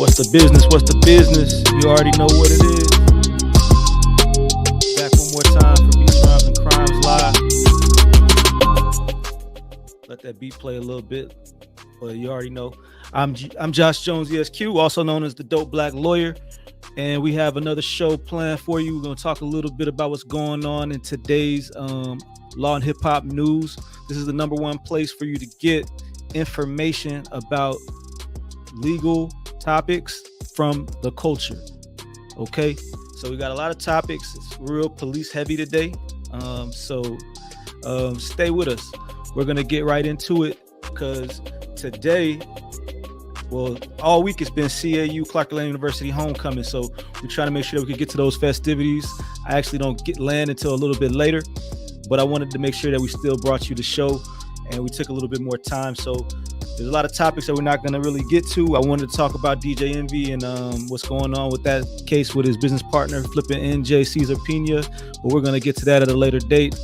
What's the business? What's the business? You already know what it is. Back one more time for Beats, Rhymes, and Crimes Live. Let that beat play a little bit, but you already know. I'm Josh Jones, ESQ, also known as the Dope Black Lawyer, and we have another show planned for you. We're going to talk a little bit about what's going on in today's law and hip hop news. This is the number one place for you to get information about legal topics from the culture. Okay, so we got a lot of topics. It's real police heavy today, so stay with us. We're gonna get right into it because today, well, all week it's been CAU, Clark Atlanta University homecoming, so we're trying to make sure that we can get to those festivities. I actually don't land until a little bit later, but I wanted to make sure that we still brought you the show, and we took a little bit more time. So there's a lot of topics that we're not going to really get to. I wanted to talk about DJ Envy and what's going on with that case with his business partner, flipping NJ Cesar Pena, but we're going to get to that at a later date.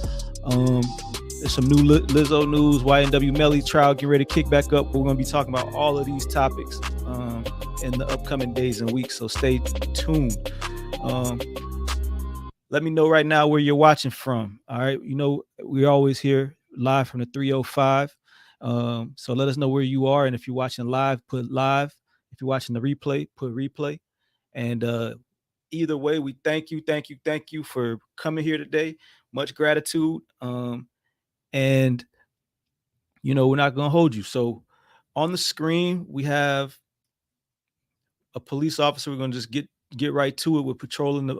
There's some new Lizzo news, YNW Melly trial getting ready to kick back up. We're going to be talking about all of these topics in the upcoming days and weeks, so stay tuned. Let me know right now where you're watching from. All right, you know, we're always here live from the 305. So let us know where you are, and if you're watching live, put live. If you're watching the replay, put replay. And either way, we thank you for coming here today. Much gratitude. And you know, we're not gonna hold you. So on the screen we have a police officer. We're gonna just get right to it. We're patrolling the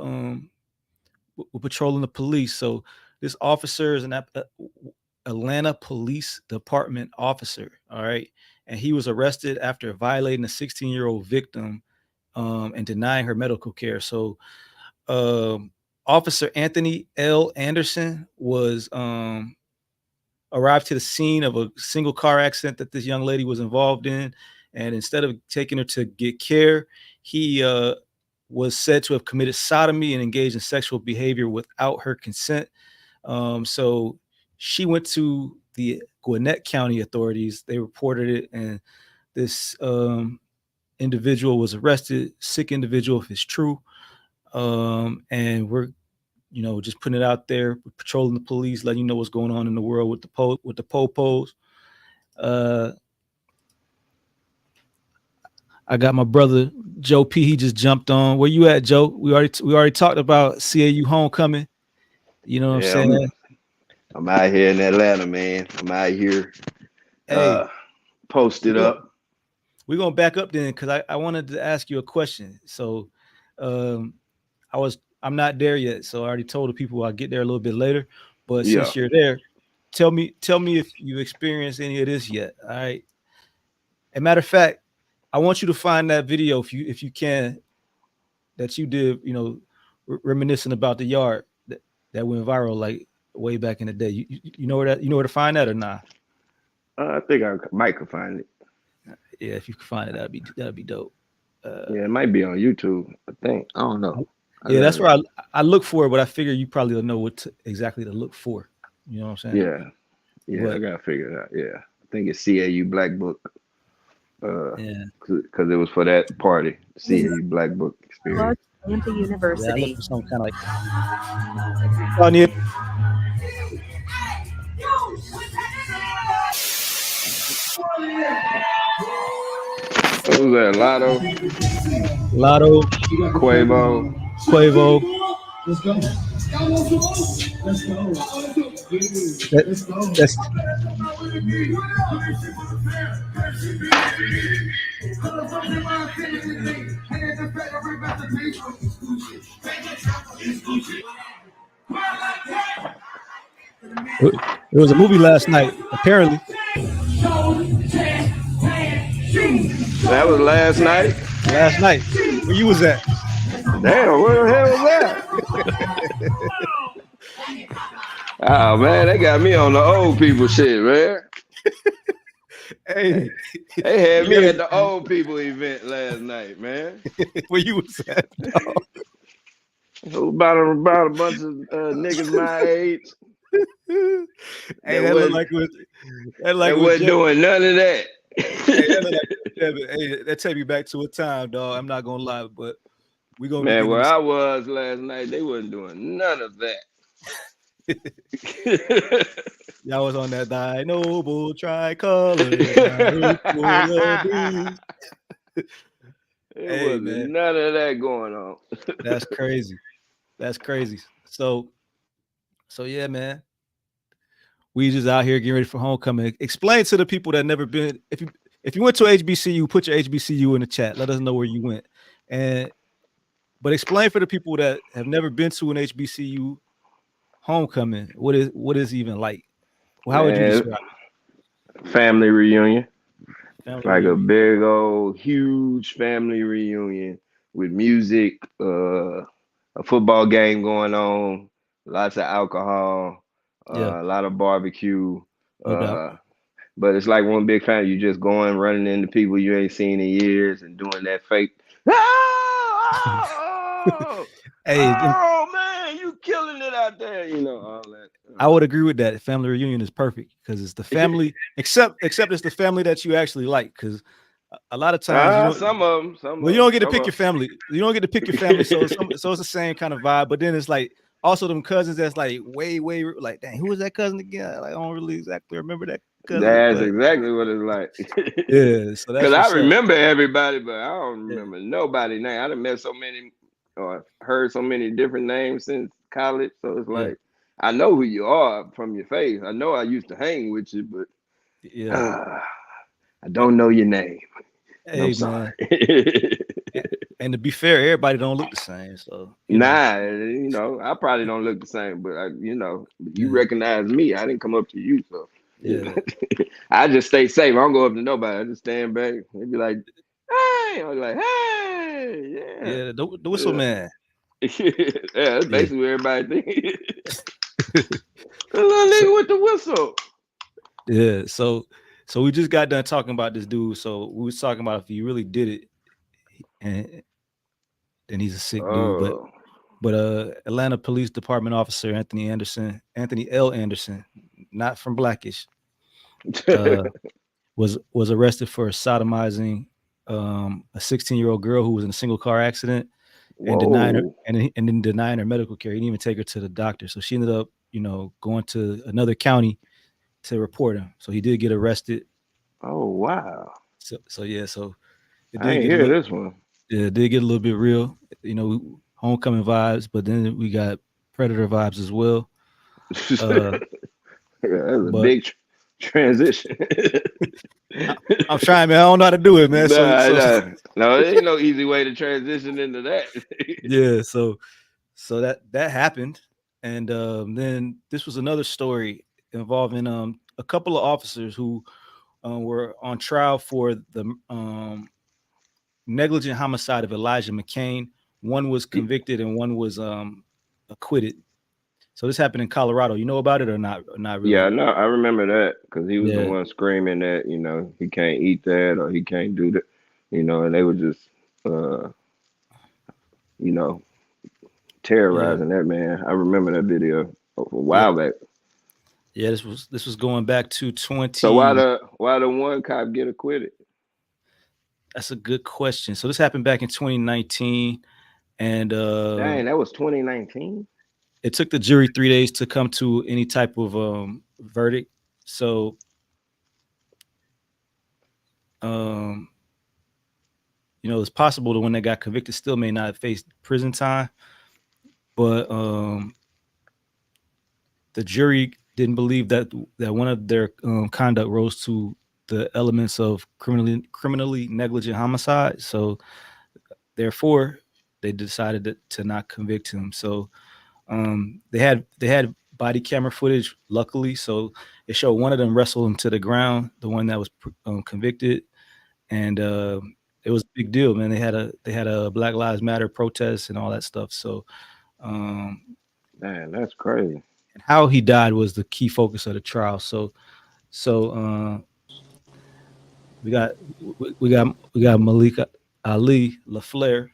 police. So this officer is an Atlanta Police Department officer, all right? And he was arrested after violating a 16-year-old victim and denying her medical care. So Officer Anthony L. Anderson was arrived to the scene of a single car accident that this young lady was involved in. And instead of taking her to get care, he was said to have committed sodomy and engaged in sexual behavior without her consent. So she went to the Gwinnett County authorities. They reported it, and this individual was arrested, sick individual if it's true. And we're, you know, just putting it out there, we're patrolling the police, letting you know what's going on in the world with the popos. I got my brother Joe P. He just jumped on. Where you at, Joe? We already talked about CAU homecoming. You know what I'm saying? I'm out here in Atlanta, man. I'm out here posted up. We're going to back up then because I wanted to ask you a question. So I'm not there yet. So I already told the people I'll get there a little bit later. But since you're there, tell me if you experienced any of this yet. All right. As a matter of fact, I want you to find that video if you can that you did, you know, reminiscing about the yard that went viral like way back in the day. You know where to find that or not? I think I might could find it. Yeah, if you can find it, that'd be dope. Yeah, it might be on YouTube. I think. I don't know. That's where I look for it, but I figure you probably don't know exactly to look for. You know what I'm saying? Yeah, but I gotta figure it out. Yeah, I think it's CAU Black Book. Because it was for that party, CAU Black Book experience. Atlanta University. Yeah, something kind of like. What was that? Lotto. Quavo. Let's go. That's it was a movie last night, apparently. That was last night? Last night. Where you was at? Damn, where the hell was that? Oh, man, they got me on the old people shit, man. Hey, they had me at the old people event last night, man. Where you was at? About a bunch of niggas my age. Hey, that looked like they wasn't doing none of that. That take me back to a time, dog. I'm not gonna lie, but we gonna be Man, getting where this. I was last night, they wasn't doing none of that. Y'all was on that thy noble tricolors. It It hey wasn't man, none of that going on. that's crazy. That's crazy. So yeah, man. We just out here getting ready for homecoming. Explain to the people that never been. If you went to HBCU, put your HBCU in the chat. Let us know where you went. But explain for the people that have never been to an HBCU homecoming. What is even like? Well, how would you Man, describe family reunion. family Like a reunion? big old huge family reunion with music, a football game going on, lots of alcohol, Yeah, a lot of barbecue. no doubt. Uh, but it's like one big family. You just going running into people you ain't seen in years and doing that fake. Oh, Hey, oh man, you killing it out there. You know all that. I would agree with that. Family reunion is perfect because it's the family, except it's the family that you actually like. Because a lot of times you don't. Some of them, Well, you don't get to pick your family. You don't get to pick your family, so it's the same kind of vibe. But then it's like also them cousins that's like way like, dang, who was that cousin again? Like, I don't really exactly remember that cousin, That's but exactly what it's like. yeah. So that's Because I what's up. remember everybody, but I don't Yeah, remember nobody's name. I done met so many or heard so many different names since college. So it's yeah, like I know who you are from your face. I know I used to hang with you, but yeah. I don't know your name. And I'm Hey sorry. man, and to be fair, everybody don't look the same. So Nah, I probably don't look the same, but you yeah, recognize me. I didn't come up to you, so yeah, I just stay safe. I don't go up to nobody. I just stand back. They be like, "Hey," I was like, "Hey, yeah, yeah. The whistle yeah." man. Yeah, that's Yeah. basically what everybody thinks. The little So nigga with the whistle. yeah, so we just got done talking about this dude. So we was talking about if he really did it, and then he's a sick dude. Oh, But Atlanta Police Department officer Anthony L. Anderson, not from Blackish, uh, was arrested for sodomizing a 16-year-old girl who was in a single car accident and denying her whoa. and then denying her medical care. He didn't even take her to the doctor. So she ended up, going to another county to report him. So he did get arrested. Oh, wow. So yeah, so it I did ain't get a hear little, this one. yeah, it did get a little bit real. Homecoming vibes, but then we got Predator vibes as well. Uh, Yeah, that's a but big transition. I'm trying, man. I don't know how to do it, man. So Nah, so nah. No, there ain't no easy way to transition into that. yeah, so that happened, and then this was another story involving a couple of officers who were on trial for the negligent homicide of Elijah McCain. One was convicted and one was acquitted. So this happened in Colorado. You know about it or not? Or not Yeah, really? no, I remember that because he was the Yeah, one screaming that, he can't eat that or he can't do that, and they were just, uh, you know, yeah, terrorizing that man. I remember that video a yeah, while back. yeah. This was going back to So why 20. the one cop get acquitted? That's a good question. So this happened back in 2019, and Dang, that was 2019. it took the jury 3 days to come to any type of verdict. So um, it's possible the one that got convicted still may not face prison time, but the jury didn't believe that one of their conduct rose to the elements of criminally negligent homicide. So therefore, they decided to not convict him. So they had body camera footage, luckily, so it showed one of them wrestle him to the ground, the one that was convicted, and it was a big deal, man. They had a Black Lives Matter protest and all that stuff. So Man, that's crazy. and how he died was the key focus of the trial. So we got we got Malik Ali LaFlare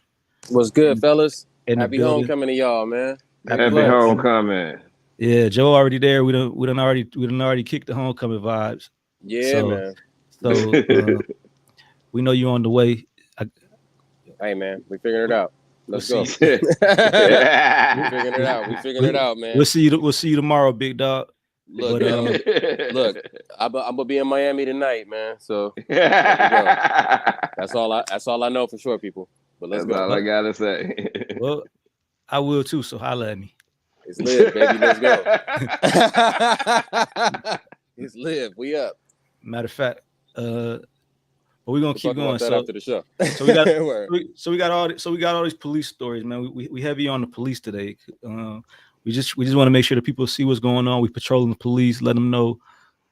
What's good, fellas? in the Happy building. homecoming to y'all, man. Happy Happy homecoming. homecoming. Yeah, Joe already there. We done already kicked the homecoming vibes. Yeah, So man. So we know you're on the way. Hey, man, we figuring it out. Let's We'll go. see We figuring it out. We figuring it out, man. We'll see you. We'll see you tomorrow, big dog. Look, But, man, look, I'm gonna be in Miami tonight, man. So there we go. That's all I know for sure, people. But let's That's go. all I gotta say. Well, I will too. So holla at me. It's lit, baby. Let's go. It's lit. We up. Matter of fact, but we're gonna keep going. That So after the show. So we got Word. we got all these police stories, man. We heavy on the police today. We just want to make sure that people see what's going on. We patrolling the police, let them know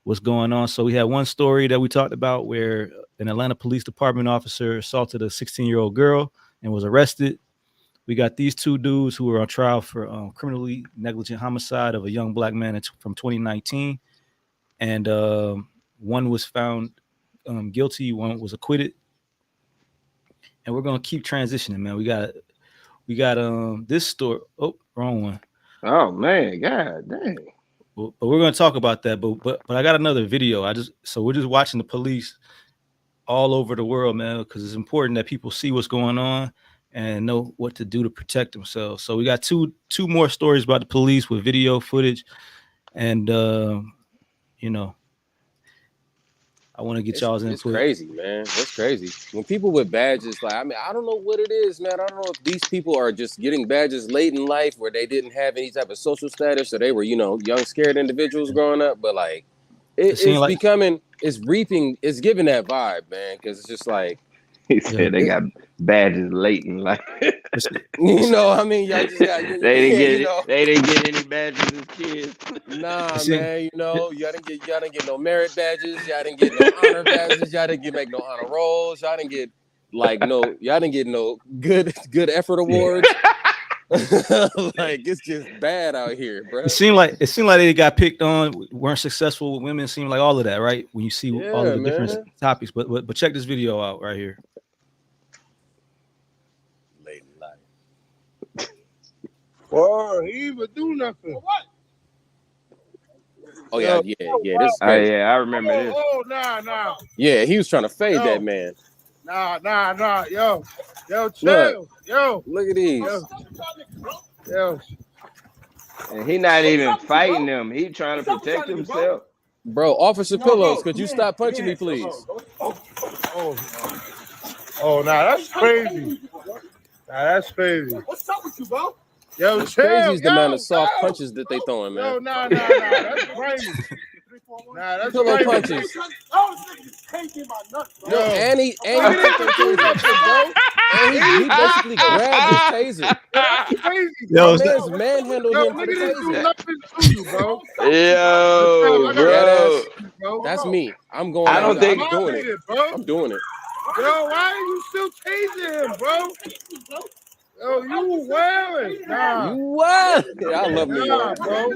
what's going on. So we had one story that we talked about where an Atlanta Police Department officer assaulted a 16-year-old girl and was arrested. We got these two dudes who were on trial for criminally negligent homicide of a young black man from 2019, and one was found guilty, one was acquitted. And we're gonna keep transitioning, man. We got this story. Oh, wrong one. Oh man, god dang. But we're gonna talk about that. But I got another video. We're just watching the police all over the world, man, because it's important that people see what's going on and know what to do to protect themselves. So we got two more stories about the police with video footage, and I want to get y'all's input. It's crazy, man. It's crazy. When people with badges, like, I mean, I don't know what it is, man. I don't know if these people are just getting badges late in life where they didn't have any type of social status, or they were, young, scared individuals growing up. But like, it's giving that vibe, man. Because it's just like, he said they got badges late in life. I mean, y'all just got they didn't get any badges as kids. Nah, man, y'all didn't get no merit badges, y'all didn't get no honor badges, y'all didn't make no honor rolls, y'all didn't get no good effort awards. Like, it's just bad out here, bro. It seemed like they got picked on, weren't successful with women. Seemed like all of that, right? When you see all of the different topics. But check this video out right here. Late in life. Boy, he even do nothing. What? Oh yeah. This is crazy. I remember this. Oh, nah. Yeah, he was trying to fade that man. Nah. Yo, chill. Yo, look at these. Yo. And he not even fighting them. He trying to protect himself. Bro, Officer Pillows, could you stop punching me, please? Oh, that's crazy. That's crazy. What's up with you, bro? Yo, chill. Crazy is the amount of soft punches that they throwing, man. Yo, nah. That's crazy. Nah, that's pillow crazy. punches. Yo, and he basically grabbed his taser. That's crazy. Yo, man's manhandled him for the Nigga didn't do taser. nothing to you, bro. Yo, bro. That's me. I'm going. I don't think- I'm doing it. Bro. I'm doing it. Yo, why are you still tasing him, bro? Yo, you wailing. Nah. You what? Yeah, I love New Nah, York. bro.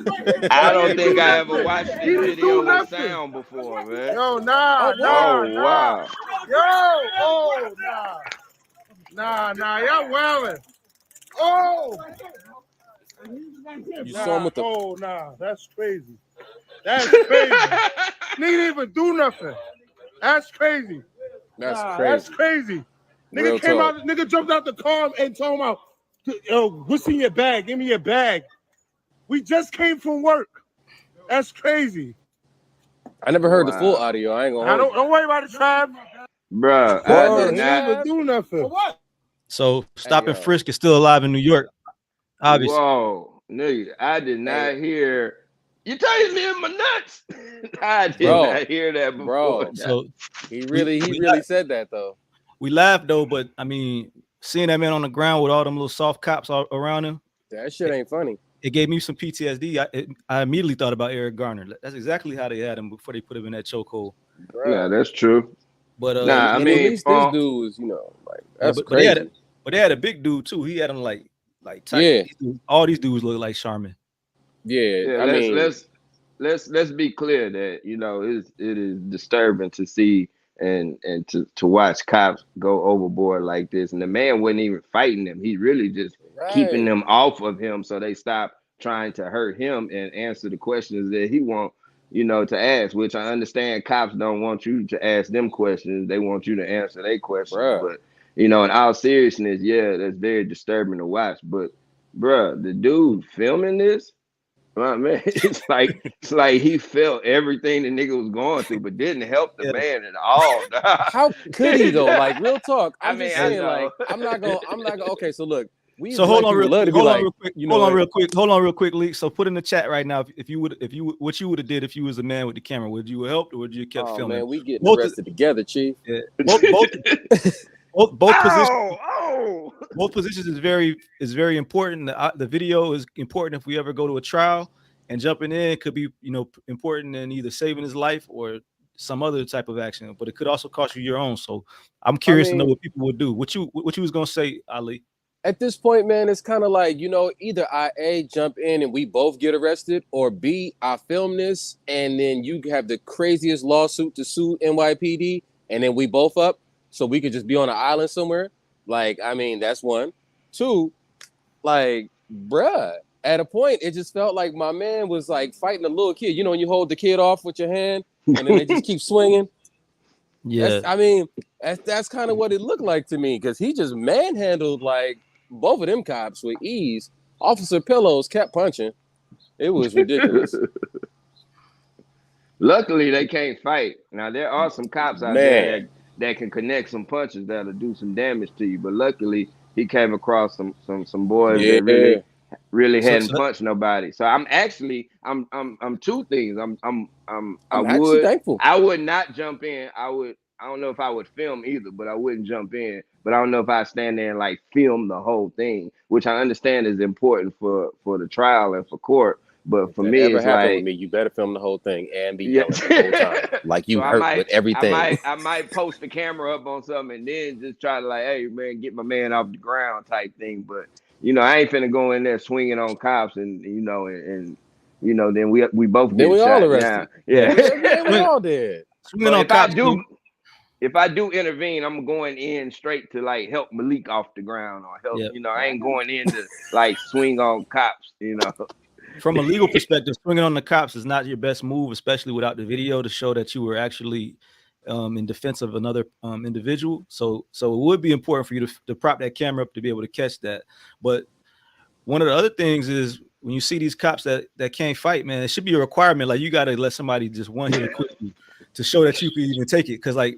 I don't think I ever watched this He didn't video do with nothing. sound before, man. Yo, nah. Oh, wow. Yo, nah, y'all wailing. Oh. You saw him with the. Oh, nah, that's crazy. That's crazy. Nigga didn't even do nothing. That's crazy. That's Nah, crazy. That's crazy. Real Nigga came talk. out, nigga jumped out the car and told him, yo, what's in your bag? Give me your bag. We just came from work. That's crazy. I never heard the full audio. I ain't gonna. Don't worry about it, Trav. Bruh, Bro, I he did didn't not. even do nothing. So Stop and yo. Frisk is still alive in New York. Obviously. Whoa, nigga, I did not hear. You tased me in my nuts. I did Bro. not hear that before. Bro. So He really said that though. we laughed though, but I mean, seeing that man on the ground with all them little soft cops all around him, That shit ain't funny. it gave me some PTSD. I immediately thought about Eric Garner. That's exactly how they had him before they put him in that chokehold. Yeah, that's true. But Nah, I And mean, at least this dude was, like, that's but crazy. they had a big dude too. He had him like tight. Yeah. All these dudes look like Charmin. Yeah, I let's mean, let's be clear that it is disturbing to see and to watch cops go overboard like this. And the man wasn't even fighting them. He's really just keeping them off of him so they stop trying to hurt him and answer the questions that he want. to ask, which I understand cops don't want you to ask them questions. They want you to answer their questions. Bruh. But, in all seriousness, yeah, that's very disturbing to watch. But, bruh, the dude filming this, man, it's like he felt everything the nigga was going through, but didn't help the man at all. How could he though? Like real talk. I'm just saying, know. like, I'm not gonna. Okay, so look, so hold on real quick. Hold on real quick, Leak. So put in the chat right now what you would have did if you was a man with the camera. Would you have helped or would you have kept filming? Man, we getting arrested together, Chief. Yeah. Both positions. Both positions is very important. The video is important if we ever go to a trial, and jumping in could be important in either saving his life or some other type of action. But it could also cost you your own. So I'm curious to know what people would do. What you was gonna say, Ali? At this point, man, it's kind of like, either I A, jump in and we both get arrested, or B, I film this and then you have the craziest lawsuit to sue NYPD and then we both up so we could just be on an island somewhere. Like, I mean, that's one. Two, like, bruh, at a point, it just felt like my man was like fighting a little kid. When you hold the kid off with your hand and then they just keep swinging. Yeah. That's kind of what it looked like to me because he just manhandled like both of them cops with ease. Officer Pillows kept punching. It was ridiculous. Luckily, they can't fight. Now, there are some cops out there that can connect some punches that'll do some damage to you. But luckily, he came across some boys that really hadn't punched nobody. So I'm two things. Thankful. I would not jump in. I don't know if I would film either, but I wouldn't jump in. But I don't know if I stand there and like film the whole thing, which I understand is important for the trial and for court. But for me, it's like with me, you better film the whole thing and be yelling the whole time, like you hurt with everything. I might post the camera up on something and then just try to like, hey man, get my man off the ground type thing. But I ain't finna go in there swinging on cops and then we both get shot. All arrested. Yeah, we all dead. Swinging on cops. If I do intervene, I'm going in straight to like help Malik off the ground or help. I ain't going in to like swing on cops. From a legal perspective, swinging on the cops is not your best move, especially without the video to show that you were actually in defense of another individual. So it would be important for you to prop that camera up to be able to catch that. But one of the other things is when you see these cops that can't fight, man, it should be a requirement. Like you got to let somebody just one hit and quit you to show that you can even take it. Because like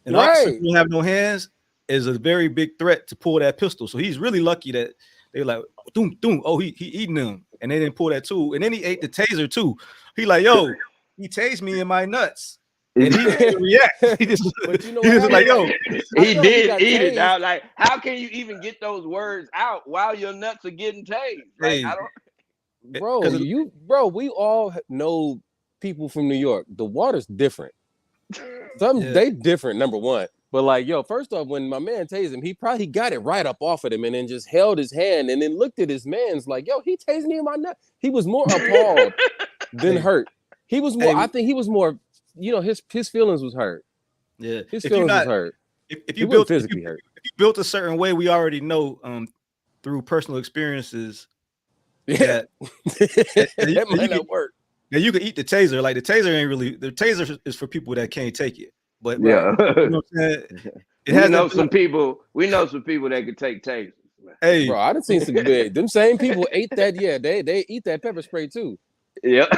an officer who don't have no hands is a very big threat to pull that pistol. So he's really lucky that they're like, doom, doom. Oh, he eating them. And they didn't pull that too. And then he ate the taser too. He like, yo, he tased me in my nuts. And he didn't react. He just like, yo. He did eat it. Now, like, how can you even get those words out while your nuts are getting tased? Like, I don't. Bro, we all know people from New York. The water's different. They different, number one. But like, yo, first off, when my man tased him, he probably got it right up off of him and then just held his hand and then looked at his man's like, yo, he tased me in my nut. He was more appalled than hurt. He was more, I think he was more, his feelings was hurt. Yeah. His feelings was hurt. If you built physically hurt. If you built a certain way, we already know through personal experiences that might not work. Now you can eat the taser. Like the taser is for people that can't take it. But you know what I'm saying? We know some people that could take tasers. Hey, bro, I done seen some big. Them same people ate that. Yeah, they eat that pepper spray too. Yep.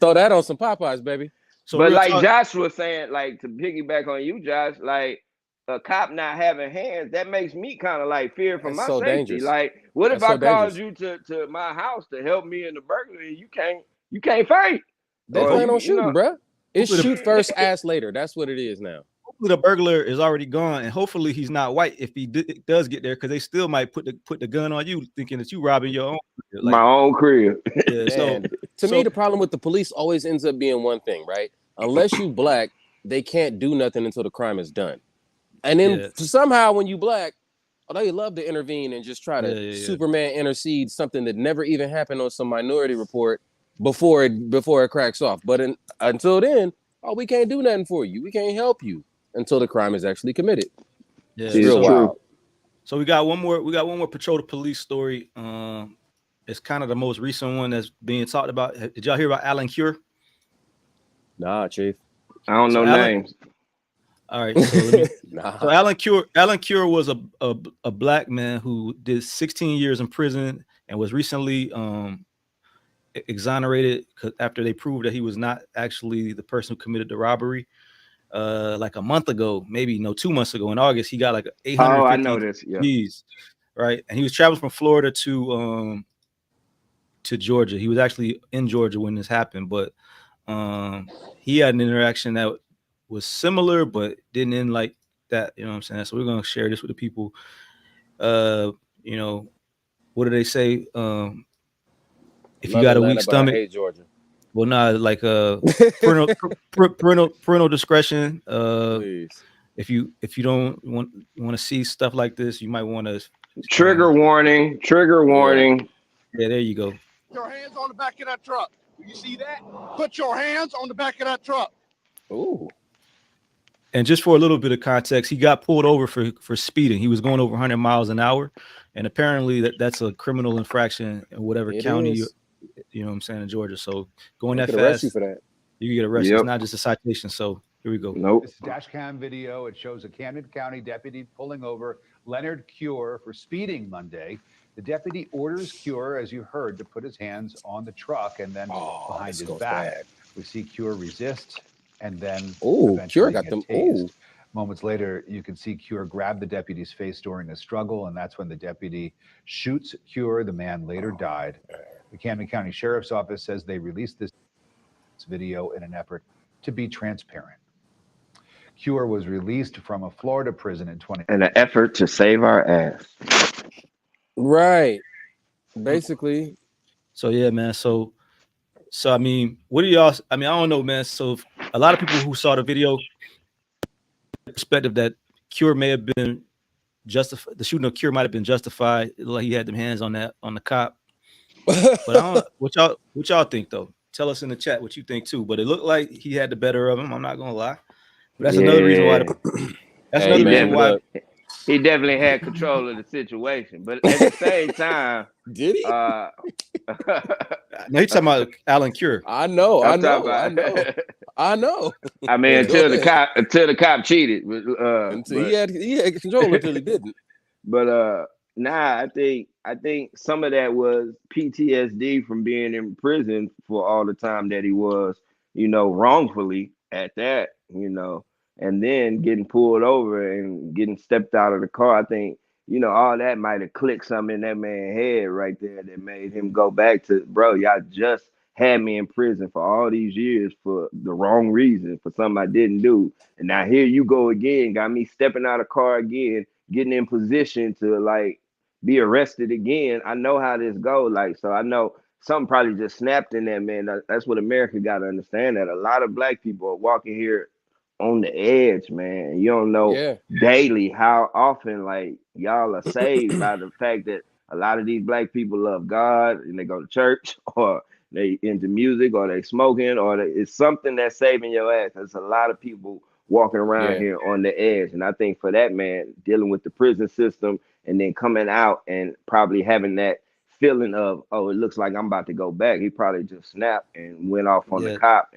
Throw that on some Popeyes, baby. So, but like Josh was saying, like to piggyback on you, Josh, like a cop not having hands, that makes me kind of like fear for my safety. Dangerous. Like, what if I called you to my house to help me in the burglary? You can't fight. They plan on shooting, bro. It's shoot first, ass later. That's what it is now. Hopefully the burglar is already gone, and hopefully he's not white if he does get there, because they still might put the gun on you, thinking that you robbing your own. Like, my own crib. Yeah, to me, the problem with the police always ends up being one thing, right? Unless you black, they can't do nothing until the crime is done. And then somehow when you black, they love to intervene and just try to Superman intercede something that never even happened on some minority report before it cracks off. But until then, we can't do nothing for you. We can't help you until the crime is actually committed. Yeah, it's real wild. So we got one more Patrol the Police story. it's kind of the most recent one that's being talked about. Did y'all hear about Alan Cure? Nah, Chief. I don't know names. All right, so let me. Nah. So Alan Cure was a black man who did 16 years in prison and was recently exonerated after they proved that he was not actually the person who committed the robbery. Like a month ago, maybe 2 months ago in August, he got like 850 I know this. Yeah. G's, right? And he was traveling from Florida to Georgia. He was actually in Georgia when this happened, but he had an interaction that was similar but didn't end like that. You know what I'm saying? So we're gonna share this with the people. You know, what do they say? If you got a weak stomach, I hate Georgia. well, not like parental discretion. Please. If you don't want to see stuff like this, you might want to trigger warning. Trigger warning. Yeah, there you go. Your hands on the back of that truck. Do you see that? Put your hands on the back of that truck. Ooh. And just for a little bit of context, he got pulled over for speeding. He was going over 100 miles an hour, and apparently that's a criminal infraction in whatever county you know what I'm saying, in Georgia. So going that fast, you for that. You can get arrested. It's not just a citation. So here we go. Nope. This dash cam video. It shows a Camden County deputy pulling over Leonard Cure for speeding Monday. The deputy orders Cure, as you heard, to put his hands on the truck and then behind his back. Bad. We see Cure resist and then Cure got them. Tased. Moments later, you can see Cure grab the deputy's face during a struggle, and that's when the deputy shoots Cure. The man later died. The Camden County Sheriff's Office says they released this video in an effort to be transparent. Cure was released from a Florida prison in in an effort to save our ass. Right. Basically. So yeah, man. So I mean, what do y'all? I mean, I don't know, man. So a lot of people who saw the video, perspective that Cure may have been justified. The shooting of Cure might have been justified. Like he had them hands on the cop. But I don't. What y'all think though? Tell us in the chat what you think too. But it looked like he had the better of him. I'm not gonna lie. But that's another reason why. That's another reason why. He definitely had control of the situation. But at the same time, did he? No, he's talking about Alan Cure. I know. I mean, until the cop cheated. Until he had control until he didn't. But I think some of that was PTSD from being in prison for all the time that he was, wrongfully at that, and then getting pulled over and getting stepped out of the car. I think, all that might have clicked something in that man's head right there that made him go back to, bro, y'all just had me in prison for all these years for the wrong reason, for something I didn't do. And now here you go again, got me stepping out of the car again, getting in position to be arrested again. I know how this goes. So I know something probably just snapped in that man. That's what America got to understand, that a lot of black people are walking here on the edge, man. You don't know daily how often y'all are saved by the fact that a lot of these black people love God and they go to church, or they into music, or they smoking, or it's something that's saving your ass. There's a lot of people walking around here on the edge. And I think for that man, dealing with the prison system and then coming out and probably having that feeling of, oh, it looks like I'm about to go back, he probably just snapped and went off on the cop.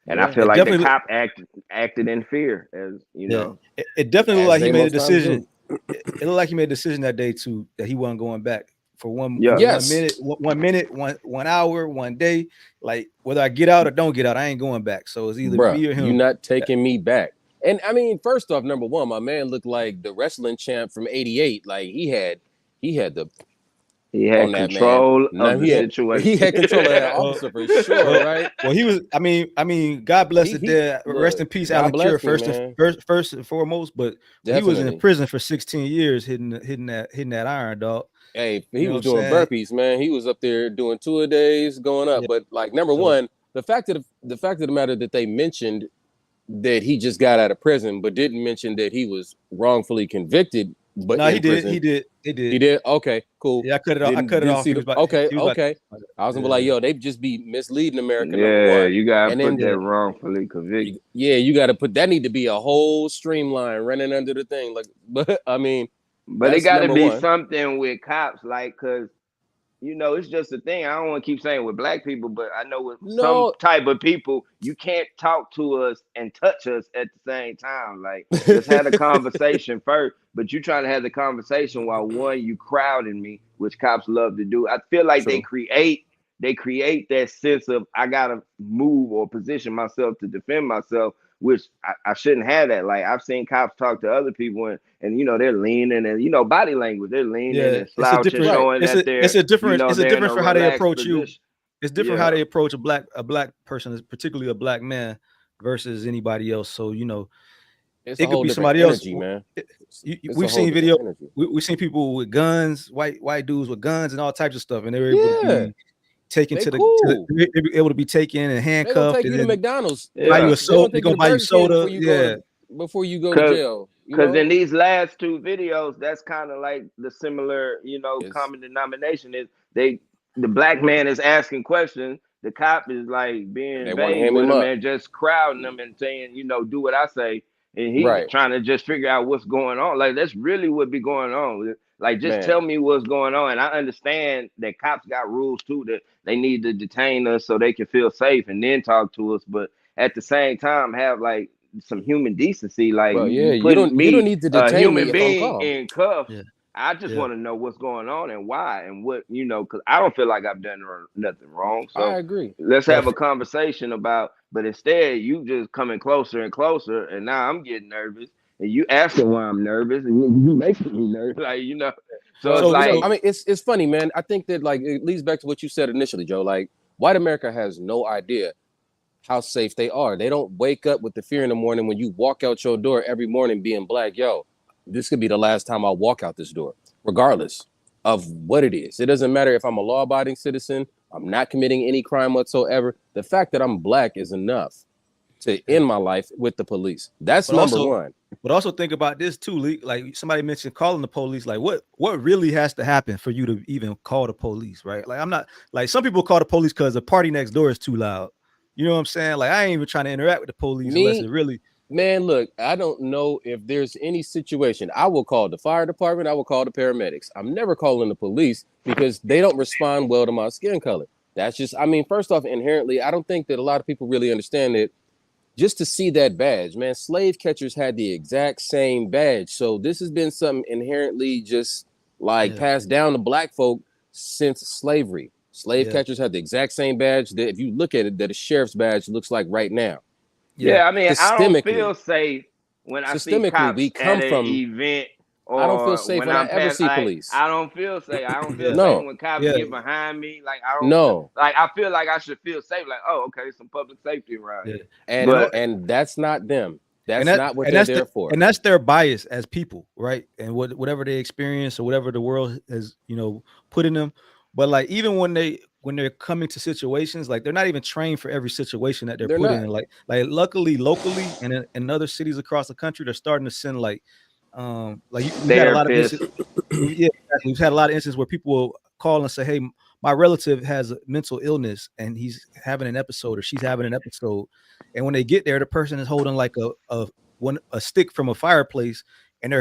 And I feel like the cop acted in fear, as you know. It definitely looked like he made a decision. It looked like he made a decision that day that he wasn't going back for one minute, 1 hour, 1 day. Like whether I get out or don't get out, I ain't going back. So it's either me or him. You're not taking me back. And I mean, first off, number one, my man looked like the wrestling champ from '88. Like he had control of the situation. He had control of that officer for sure, right? Well, he was. I mean, God bless the dead. Rest in peace, Alan Cure. First and foremost, but he was in prison for 16 years, hitting that iron, dog. Hey, he was doing burpees, man. He was up there doing 2-a-days, going up. But number one, the fact of the matter that they mentioned that he just got out of prison, but didn't mention that he was wrongfully convicted. But no, he did. Okay, cool. Yeah, I cut it off. Okay. I was gonna be like, yo, they just be misleading America. Yeah, you gotta put that wrongfully convicted. Yeah, you gotta put that. Need to be a whole streamline running under the thing. But I mean, but it gotta be something with cops, cause you know, it's just a thing. I don't want to keep saying with black people, but I know with some No. type of people, you can't talk to us and touch us at the same time. Like, just had a conversation first, but you trying to have the conversation while one, you crowding me, which cops love to do. I feel like they True. create that sense of I gotta move or position myself to defend myself, which I shouldn't have that. Like, I've seen cops talk to other people and you know, they're leaning and, you know, body language, they're leaning Yeah, and it's a slouching, different. showing It's that a it's they're, a you different. know, It's a they're in different a for how they relaxed approach you. position. It's different how Yeah. they approach a black person, particularly a black man, versus anybody else. So you know, It's it a could whole be different somebody else. energy, man. It's a We've whole seen video. different energy. We've seen people with guns, white dudes with guns and all types of stuff, and they were able to Yeah, be taken they to cool. they were able to be taken and They gonna handcuffed, take and you to then McDonald's. buy you Yeah. a They gonna soda. They're take you gonna to buy you Burger King soda. Yeah, before you go to Cause jail. You Because in know, these last two videos, that's kind of like the similar, you know, it's common denomination is the black man is asking questions, the cop is like being they want to vague ham with him him up. and just crowding him and saying, you know, do what I say, and he Right, trying to just figure out what's going on. Like, that's really what be going on. Like, just man. tell me what's going on. And I understand that cops got rules too, that they need to detain us so they can feel safe and then talk to us, but at the same time have like some human decency. Like, Well, yeah, you you putting don't me, need to a detain me human if I'm being, calm. in cuffs. yeah, I just yeah. want to know what's going on and why and what, you know, because I don't feel like I've done nothing wrong. I So agree. let's But have a conversation about, but instead you just coming closer and closer, and now I'm getting nervous, and you asking why I'm nervous, and you making me nervous, like, you know. So it's Well, so I like, mean, it's funny, man. I think that like it leads back to what you said initially, Joe. Like, white America has no idea how safe they are. They don't wake up with the fear in the morning when you walk out your door every morning being black. Yo, this could be the last time I walk out this door, regardless of what it is. It doesn't matter if I'm a law-abiding citizen. I'm not committing any crime whatsoever. The fact that I'm black is enough to yeah. end my life with the police. That's But number also, one. but also think about this too, Lee. Like somebody mentioned calling the police. Like what really has to happen for you to even call the police, right? Like I'm not like some people call the police because the party next door is too loud. You know what I'm saying? Like I ain't even trying to interact with the police unless it Me, really. man, look, I don't know if there's any situation. I will call the fire department. I will call the paramedics. I'm never calling the police because they don't respond well to my skin color. That's just, I mean, first off, inherently, I don't think that a lot of people really understand it. Just to see that badge, man, slave catchers had the exact same badge. So this has been something inherently just like Yeah, passed down to black folk since slavery. Slave yeah, catchers had the exact same badge that if you look at it, that a sheriff's badge looks like right now. yeah. yeah, I mean, I don't feel Systemically, safe when I see systemically, we cops at come an from. event I don't feel or safe when when I I'm ever past. see police. I don't feel safe. I don't feel Yeah, safe No, when cops yeah. get behind me. Like, I don't no, like. I feel like I should feel safe. Like, oh, okay, some public safety around Yeah. here. And But and that's not them. and That's that not what and they're that's there for. that's their bias as people, right? And whatever they experience or whatever the world has, put in them. But like even when they're coming to situations, like they're not even trained for every situation that they're They're put not. in. Like luckily, locally and in other cities across the country, they're starting to send we've had a lot of therapists, instances. Yeah, exactly. We've had a lot of instances where people will call and say, "Hey, my relative has a mental illness and he's having an episode or she's having an episode." And when they get there, the person is holding like a stick from a fireplace, and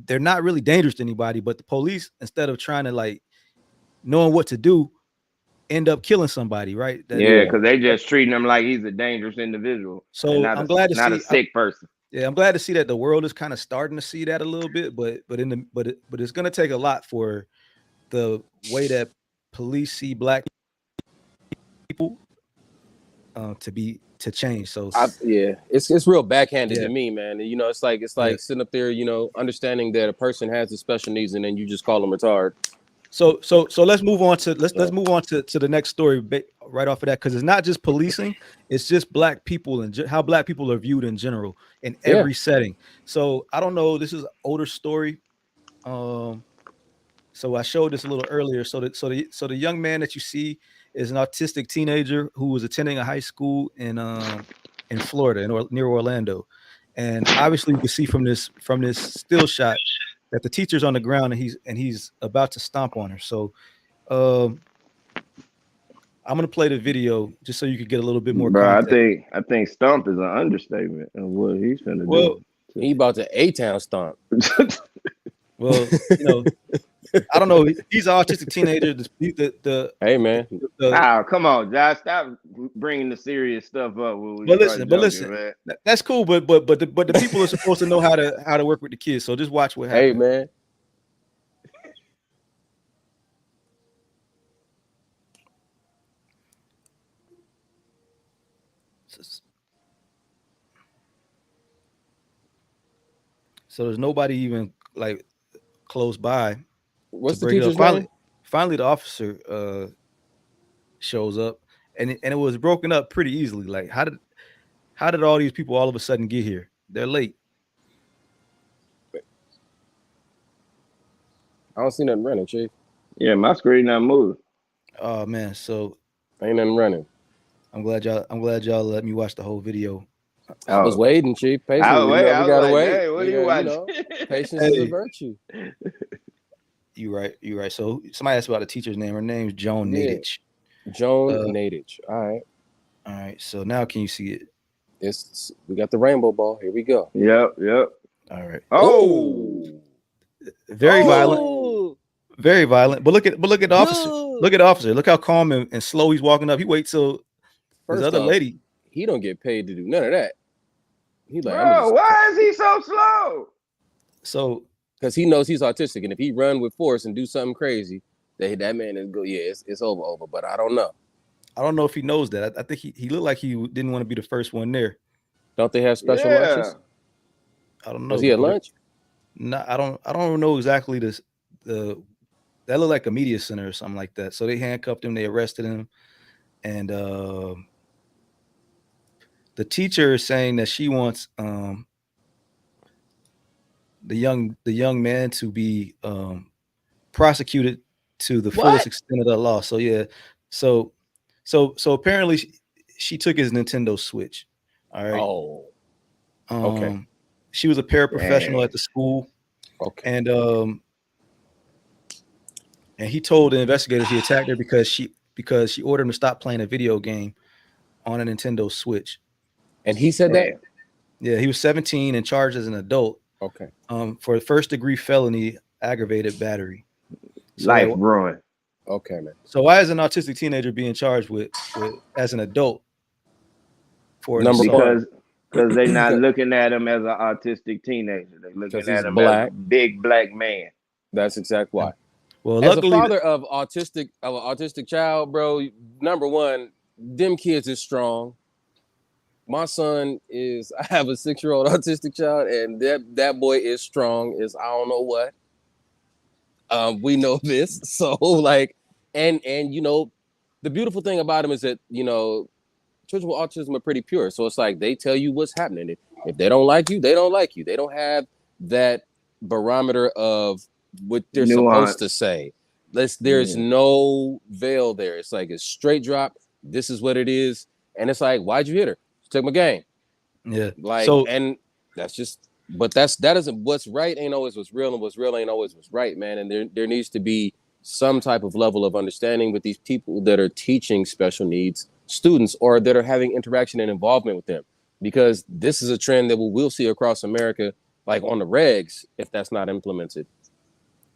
they're not really dangerous to anybody. But the police, instead of trying to like knowing what to do, end up killing somebody, right? yeah, because they just treating him like he's a dangerous individual and So I'm glad to not a see. sick person. Yeah, I'm glad to see that the world is kind of starting to see that a little bit, but it's going to take a lot for the way that police see black people to change. So Yeah, it's real backhanded yeah, to me, man. You know, it's like yeah. sitting up there, understanding that a person has the special needs, and then you just call them retarded. So let's move on to let's move on to the next story right off of that, because it's not just policing, it's just black people and how black people are viewed in general in every setting. So I don't know, this is an older story. So I showed this a little earlier. So the young man that you see is an autistic teenager who was attending a high school in Florida, near Orlando, and obviously you can see from this still shot that the teacher's on the ground and he's about to stomp on her. So I'm gonna play the video just so you could get a little bit more Bro, context. I think stomp is an understatement of what he's gonna Well, do. He about to A-town stomp. well, I don't know. He's an autistic teenager. Hey man, Nah, come on, Josh. Stop bringing the serious stuff up when we but start listen, joking, man. that's cool. But the people are supposed to know how to work with the kids. So just watch what happens. hey man. So there's nobody even like close by What's to the break it up. teacher's name? Finally, the officer shows up, and it was broken up pretty easily. Like, how did all these people all of a sudden get here? They're late. I don't see nothing running, Chief. Yeah, my screen not moving. Oh man, so Ain't nothing running. I'm glad y'all let me watch the whole video. I was waiting, Chief. Patiently, I we gotta like, wait. hey, what are you watching? Patience is a virtue. You right. So somebody asked about the teacher's name. Her name's Joan Nadich. Joan Nadich. All right. So now can you see it? We got the rainbow ball. Here we go. Yep. All right. Oh, very violent. Very violent. But look at the officer. Look at the officer. Look how calm and slow he's walking up. He waits till this other lady. He don't get paid to do none of that. He like, bro, why is he so slow? So because he knows he's autistic, and if he run with force and do something crazy, that man is go. Yeah, it's over. But I don't know. I don't know if he knows that. I think he looked like he didn't want to be the first one there. Don't they have special lunches? I don't know. Was he at lunch? No, I don't know exactly that looked like a media center or something like that. So they handcuffed him, they arrested him, and the teacher is saying that she wants the young man to be prosecuted to the fullest extent of the law. So yeah, so apparently she took his Nintendo Switch. All right. Oh. Okay. She was a paraprofessional at the school. Okay. And he told the investigators he attacked her because she ordered him to stop playing a video game on a Nintendo Switch. And he said that? Yeah, he was 17 and charged as an adult. Okay. For a first-degree felony aggravated battery. So life ruin. Okay, man. So why is an autistic teenager being charged with as an adult? For because they're not looking at him as an autistic teenager. They're looking at him as a big black man. That's exactly why. Well, as luckily, a father of an autistic child, bro, number one, them kids is strong. My son is, I have a 6-year-old autistic child, and that boy is strong as I don't know what. We know this. So like, and you know, the beautiful thing about him is that, you know, children with autism are pretty pure. So it's like they tell you what's happening. If they don't like you, they don't like you. They don't have that barometer of what they're supposed to say. There's no veil there. It's like a straight drop. This is what it is. And it's like, why'd you hit her? She took my game. Yeah. Like, so, and that's just, but that isn't what's right ain't always what's real, and what's real ain't always what's right, man. And there needs to be some type of level of understanding with these people that are teaching special needs students or that are having interaction and involvement with them, because this is a trend that we'll see across America, like on the regs, if that's not implemented.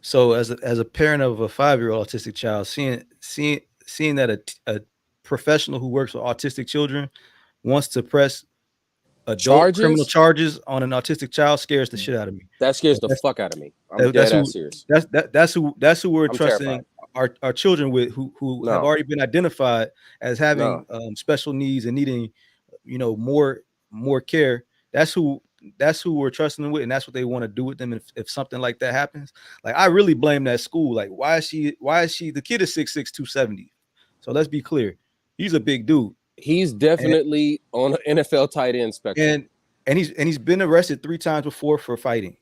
So as a parent of a 5-year-old autistic child, seeing that a professional who works with autistic children wants to press adult criminal charges on an autistic child scares the shit out of me. That scares the fuck out of me. I'm dead ass serious. That's who we're trusting our children with, who have already been identified as having special needs and needing, you know, more care. That's who we're trusting them with, and that's what they want to do with them. If something like that happens, like I really blame that school. Like why is she the kid is 6'6", 270. So let's be clear, he's a big dude. He's definitely on an NFL tight end spectrum, and he's been arrested 3 times before for fighting.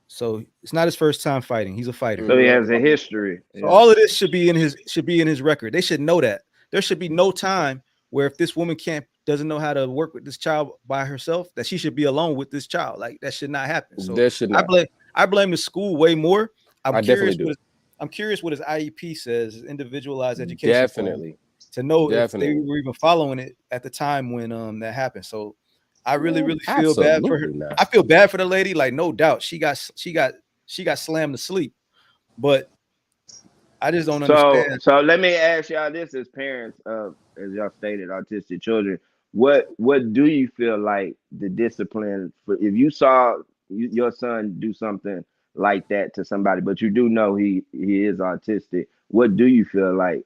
So it's not his first time fighting. He's a fighter. So he has a history. So all of this should be in his record. They should know that. There should be no time where if this woman doesn't know how to work with this child by herself, that she should be alone with this child. Like that should not happen. So I blame the school way more. I'm curious what his IEP says, his individualized education. Definitely. To know if they were even following it at the time when that happened. So I really feel bad for her. I feel bad for the lady, like no doubt she got slammed to sleep. But I just don't So, understand. so let me ask y'all this: as parents of, as y'all stated, autistic children, what do you feel like the discipline for if you saw your son do something like that to somebody, but you do know he is autistic? What do you feel like?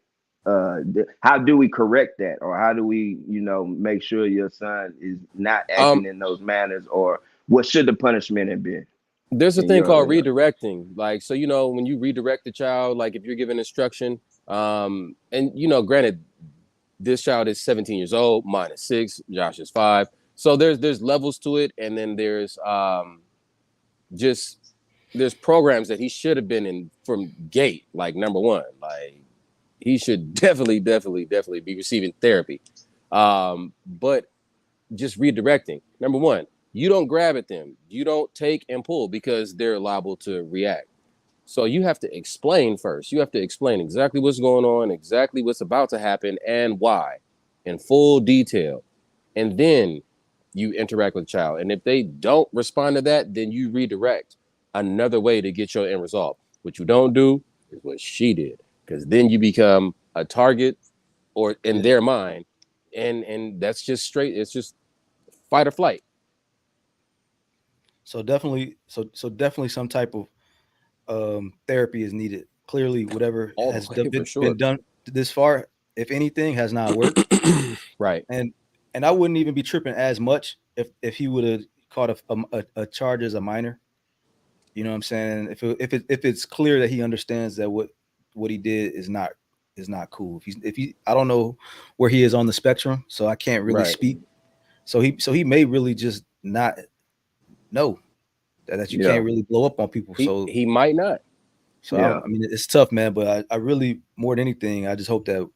How do we correct that, or how do we, make sure your son is not acting in those manners, or what should the punishment have been? There's a In thing your, called redirecting. Like, so, when you redirect the child, like if you're giving instruction, and granted, this child is 17 years old, mine is 6, Josh is 5. So there's levels to it, and then there's there's programs that he should have been in from gate. Like, number one, like he should definitely be receiving therapy. But just redirecting. Number one, you don't grab at them. You don't take and pull because they're liable to react. So you have to explain first. You have to explain exactly what's going on, exactly what's about to happen, and why in full detail. And then you interact with the child. And if they don't respond to that, then you redirect another way to get your end result. What you don't do is what she did, because then you become a target or in their mind. And that's just straight. It's just fight or flight. So definitely, definitely some type of therapy is needed. Clearly, whatever All has the way, been, for sure. been done this far, if anything, has not worked. Right. And I wouldn't even be tripping as much if he would have caught a charge as a minor. You know what I'm saying? If it's clear that he understands that what he did is not cool. If he I don't know where he is on the spectrum, so I can't really speak. So he may really just not know that you can't really blow up on people. So he might not. So I mean, it's tough, man. But I really, more than anything, I just hope that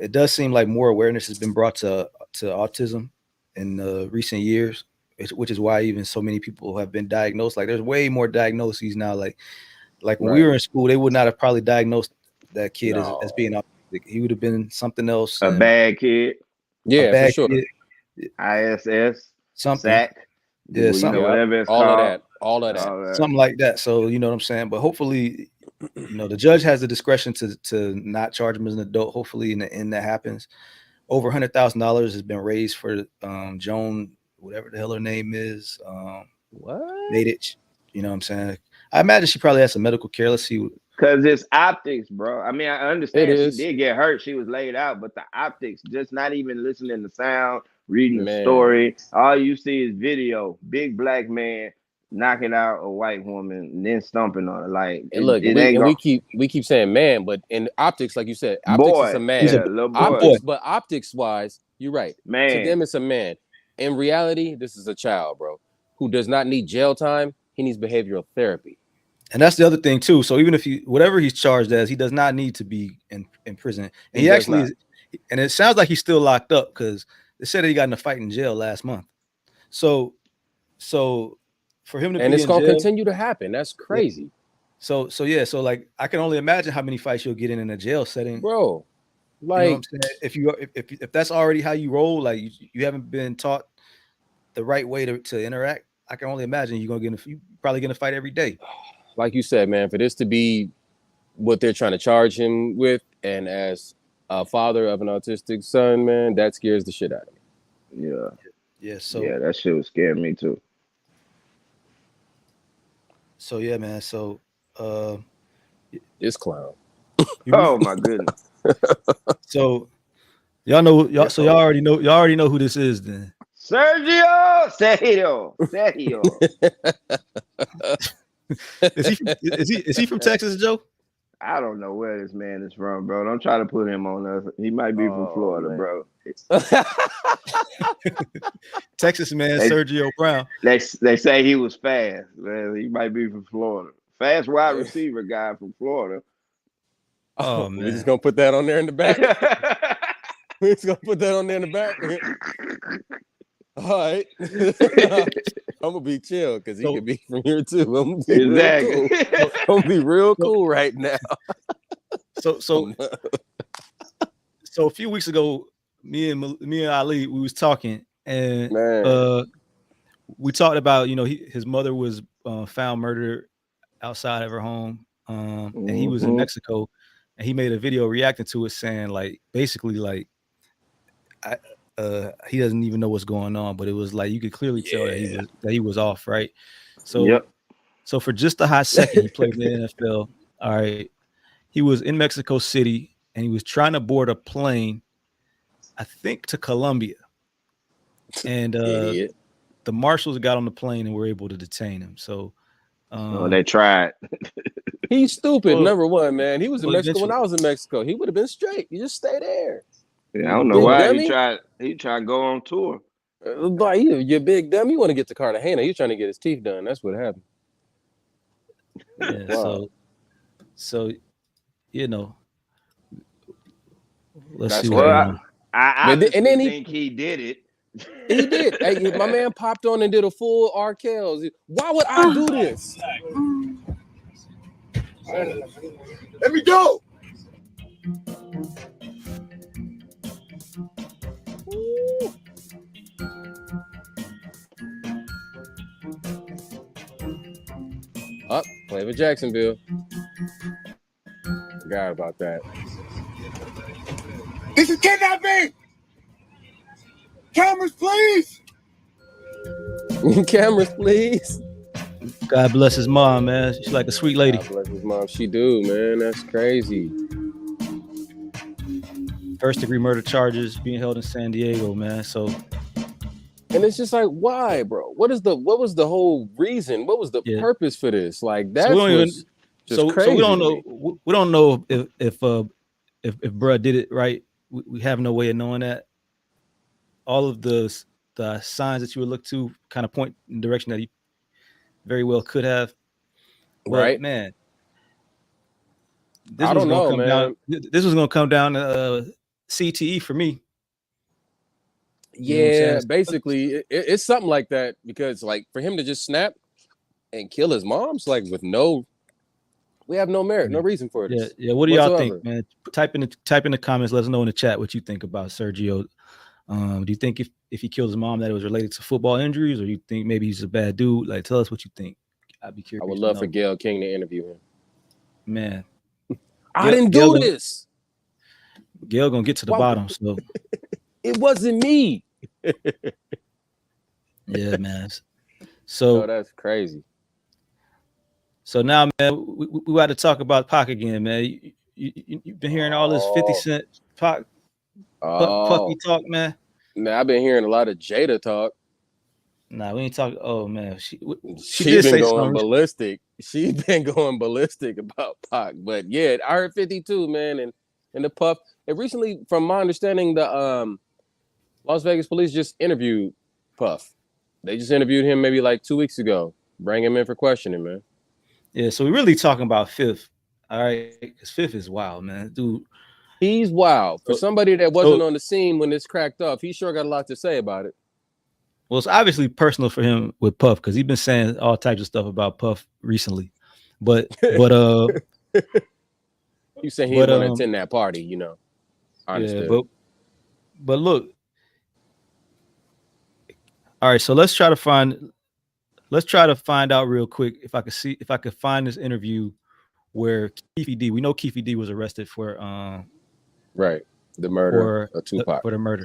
it does seem like more awareness has been brought to autism in recent years, which is why even so many people have been diagnosed. Like, there's way more diagnoses now. Like when we were in school, they would not have probably diagnosed that kid as being autistic. He would have been something else. A bad kid. Yeah, for sure. Kid, ISS, something. SAC, whatever it's called. All of that. Something like that. So, you know what I'm saying? But hopefully, the judge has the discretion to not charge him as an adult. Hopefully in the end that happens. Over $100,000 has been raised for Joan, whatever the hell her name is. What? Nadich. You know what I'm saying? I imagine she probably has some medical care. Let's see. Because it's optics, bro. I mean, I understand she is. did get hurt. She was laid out, but the optics, just not even listening to sound, reading the story. All you see is video. Big black man knocking out a white woman and then stomping on her. Like, we keep saying man, but in optics, like you said, optics is a man. Little boy. Optics, but optics wise, you're right. Man. To them, it's a man. In reality, this is a child, bro, who does not need jail time. He needs behavioral therapy. And that's the other thing too. So even if whatever he's charged as, he does not need to be in prison. And he actually is, and it sounds like he's still locked up because they said that he got in a fight in jail last month. So for him to be in jail, it's gonna continue to happen. That's crazy. So like I can only imagine how many fights you'll get in a jail setting, bro. Like, you know what I'm saying? If that's already how you roll, like you haven't been taught the right way to interact, I can only imagine you're probably gonna fight every day. Like you said, man, for this to be what they're trying to charge him with, and as a father of an autistic son, man, that scares the shit out of me. Yeah. So that shit was scaring me too. So yeah, man. So this clown. Oh my goodness. So y'all already know who this is then. Sergio. Is he from Texas, Joe? I don't know where this man is from, bro. Don't try to put him on us. He might be from Florida, man. Bro. Texas man, Sergio Brown. They say he was fast. Man, he might be from Florida. Fast wide receiver guy from Florida. Oh man, we're just gonna put that on there in the back. We're just gonna put that on there in the back. All right. I'm gonna be chill because he could be from here too. I'm gonna be real cool right now. So a few weeks ago, me and Ali, we was talking, and we talked about, his mother was found murdered outside of her home, and he was in Mexico. and he made a video reacting to it, saying like basically like he doesn't even know what's going on, but it was like you could clearly tell that he was off, right? So Yep. so for just a hot second, he played in the NFL. All right, he was in Mexico City and he was trying to board a plane, I think to Colombia, and Idiot. the marshals got on the plane and were able to detain him. So They tried. He's stupid. Well, number one, man. He was in well, Mexico when I eventually. was in Mexico. He would have been straight. You just stay there. Yeah, I don't know Big why dummy. he tried to go on tour. Like you big dummy. You want to get to Cartagena. He's trying to get his teeth done. That's what happened. Yeah, Wow. so you know, let's That's see right. what Well, I And then obviously he- think he did it. He did. Hey, my man popped on and did a full R. Kells. Why would I do this? Let me go. Up, play with Jacksonville. Forgot about that. This is kidnapping. Cameras, please. Cameras, please. God bless his mom, man. She's like a sweet lady. God bless his mom. She do, man. That's crazy. First degree murder charges being held in San Diego, man. So And it's just like, why, bro? What was the whole reason? What was the purpose for this? Like that's we don't even, just crazy. So we don't know. We don't know if bruh did it right. We have no way of knowing that. All of the signs that you would look to kind of point in the direction that he very well could have. But, right, man. I don't know, man. This was gonna come down to CTE for me. Yeah, basically, it's something like that because, like, for him to just snap and kill his mom's like with we have no merit, no reason for this. Yeah. What do y'all think, man? Type in the comments. Let us know in the chat what you think about Sergio. Do you think if he killed his mom that it was related to football injuries, or you think maybe he's a bad dude? Like, tell us what you think. I'd be curious. I would love for Gayle King to interview him. Man, I didn't do this. Gayle gonna get to the bottom. So it wasn't me. Yeah, man. So that's crazy. So now, man, we got to talk about Pac again, man. You've been hearing all this 50 Cent Pac Puffy talk, man. Man, I've been hearing a lot of Jada talk. Nah, we ain't talking. Oh man, she did been going ballistic. She been going ballistic about Pac, but yeah, I heard 52, man, and the Puff. And recently, from my understanding, the Las Vegas police just interviewed Puff. They just interviewed him maybe like 2 weeks ago. Bring him in for questioning, man. Yeah, so we're really talking about Fifth, all right? Because Fifth is wild, man, dude. He's wild. For somebody that wasn't on the scene when this cracked off, he sure got a lot to say about it. Well, it's obviously personal for him with Puff because he's been saying all types of stuff about Puff recently. But you saying he didn't want to attend that party, you know? Understood. Yeah, but look. All right, so let's try to find out real quick if I could find this interview where Keefe D. We know Keefe D. was arrested for right, the murder of Tupac. For the murder.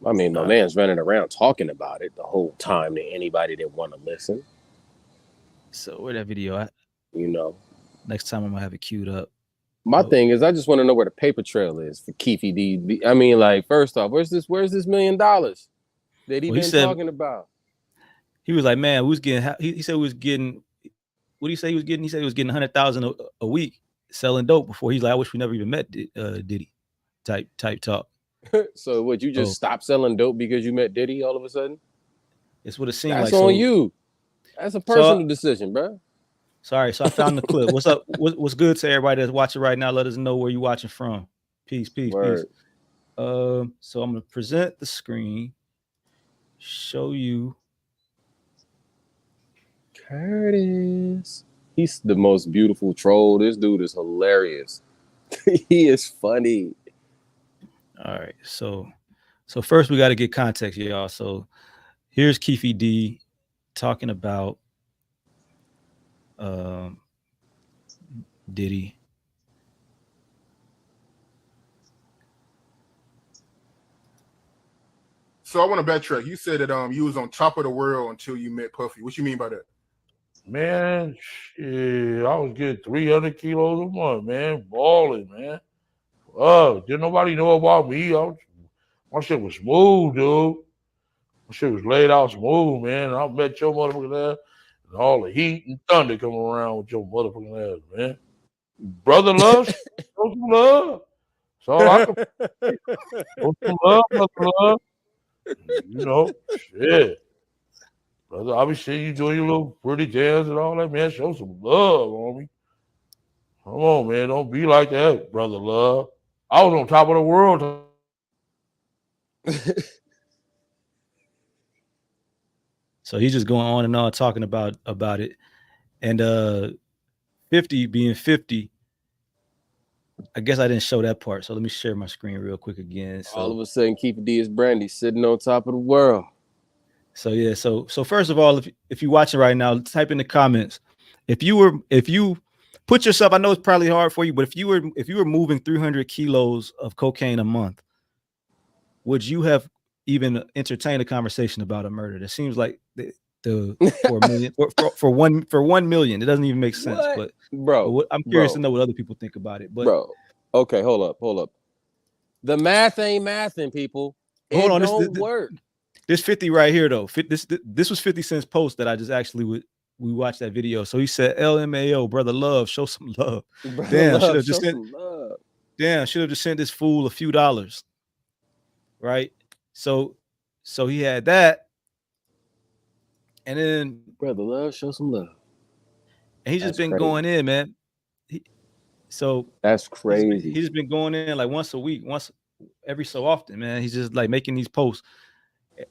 I mean, my man's running around talking about it the whole time to anybody that want to listen. So where that video at? You know, next time I'm gonna have it queued up. My thing is, I just want to know where the paper trail is for Keefe D. I mean, like, first off, where's this $1 million that he talking about? He was like, man, we was getting. He said we was getting. What do you say he was getting? He said he was getting 100,000 a week selling dope before. He's like, I wish we never even met. Diddy, type talk. So would you just stop selling dope because you met Diddy all of a sudden? It's what it seemed like. That's on you. That's a personal decision, bro. Sorry, so I found the clip. What's up? What's good to everybody that's watching right now? Let us know where you're watching from. Peace. So I'm gonna present the screen, show you. Curtis. He's the most beautiful troll. This dude is hilarious. He is funny. All right, so first we got to get context, y'all. So here's Keefe D talking about Diddy. So I want to backtrack. You said that you was on top of the world until you met Puffy. What you mean by that? Man, shit, I was getting 300 kilos a month, man. Balling, man. Didn't nobody know about me. My shit was smooth, dude. My shit was laid out smooth, man. I met your motherfucking ass, and all the heat and thunder coming around with your motherfucking ass, man. Brother love, show some love. That's all I can say. Show some love, brother love. You know, shit. Brother, I be seeing you doing your little pretty dance and all that, man. Show some love, homie. Come on, man. Don't be like that, brother love. I was on top of the world. So he's just going on and on talking about it. And 50 being 50. I guess I didn't show that part. So let me share my screen real quick again. So all of a sudden, Keefe D is Brandy sitting on top of the world. So yeah, so first of all, if you're watching right now, type in the comments. If you put yourself, I know it's probably hard for you, but if you were moving 300 kilos of cocaine a month, would you have even entertained a conversation about a murder? That seems like the for a million for 1 million, it doesn't even make sense. What? But Bro, I'm curious to know what other people think about it. But bro, okay, hold up. The math ain't mathing, people. Hold on, don't work. This 50 right here though. This was 50 Cent's post that I just actually we watched that video. So he said, "LMAO, brother love, show some love." Damn, should have just sent this fool a few dollars. Right? So he had that. And then brother love, show some love. And he's just been going in, man. That's crazy. He's just been going in like once a week, once every so often, man. He's just like making these posts.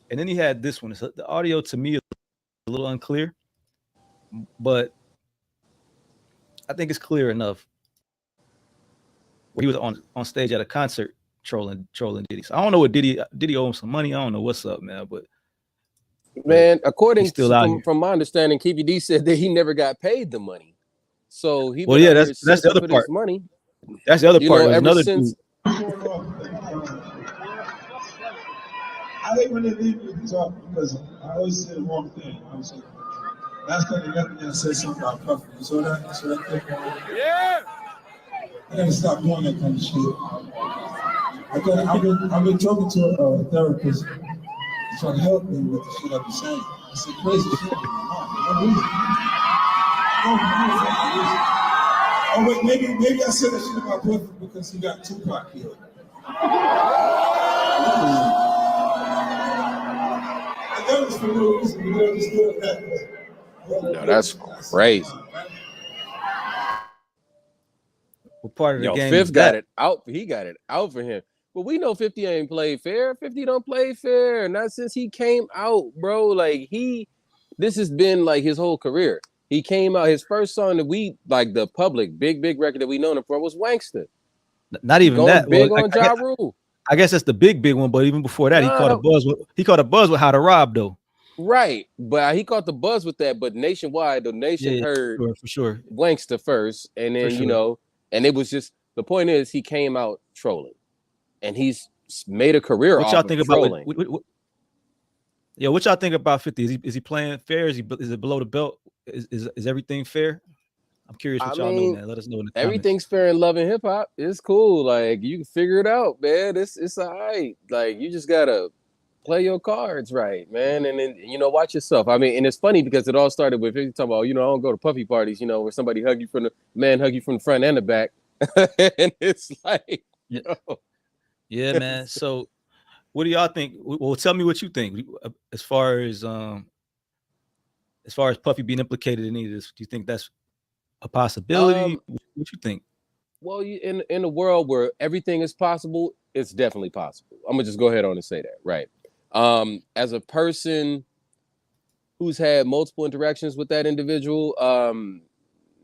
And then he had this one. The audio to me is a little unclear, but I think it's clear enough. He was on stage at a concert trolling Diddy. So I don't know what Diddy owed him some money. I don't know what's up, man. But man, according to from my understanding, Keefe D said that he never got paid the money. So he that's the other part. Money. That's the other part. Ever since. I hate when they leave me to talk because I always say the wrong thing. I was like, last time they got me and said something about Puffy. You saw that? Thing? Yeah. I gotta stop doing that kind of shit. I've been talking to a therapist trying to help me with the shit I've been saying. I said crazy shit. Oh wait, maybe I said that shit about Puffy because he got Tupac killed. That was for no reason. No, that's crazy. What part of the game? Fifth got it out. He got it out for him. But we know 50 ain't played fair. 50 don't play fair. Not since he came out, bro. Like this has been like his whole career. He came out, his first song that we like, the public big record that we known him for was Wankster. Not even that. Big on Ja Rule. I guess that's the big one, but even before that, he caught a buzz with How to Rob though. Right, but he caught the buzz with that. But nationwide, the nation heard for sure Wankster first, and then and it was just the point is he came out trolling, and he's made a career. What y'all think trolling. What y'all think about 50? Is he playing fair? Is it below the belt? Is everything fair? I'm curious what y'all know, man. Let us know in the comments. Everything's fair in love and hip hop. It's cool. Like you can figure it out, man. It's all right. Like you just gotta play your cards right, man. And then watch yourself. I mean, and it's funny because it all started with you talking about, I don't go to puffy parties, where somebody hug you from the front and the back. And it's like, yeah, man. So what do y'all think? Well, tell me what you think as far as Puffy being implicated in any of this. Do you think that's a possibility? What you think? Well, in a world where everything is possible, it's definitely possible. I'm gonna just go ahead on and say that, right? As a person who's had multiple interactions with that individual,